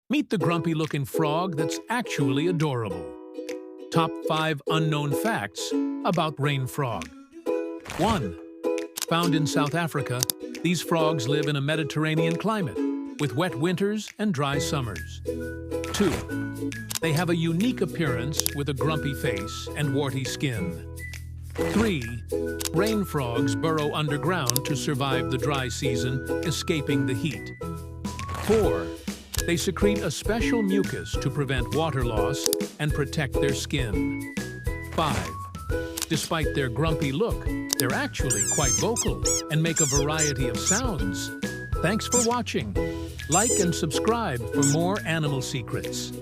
Meet the grumpy-looking frog that's actually adorable. Top 5 unknown facts about rain frog. 1. Found in South Africa, these frogs live in a Mediterranean climate, with wet winters and dry summers. 2. They have a unique appearance with a grumpy face and warty skin. 3. Rain frogs burrow underground to survive the dry season, escaping the heat. 4. They secrete a special mucus to prevent water loss and protect their skin. 5. Despite their grumpy look, they're actually quite vocal and make a variety of sounds. Thanks for watching. Like and subscribe for more animal secrets.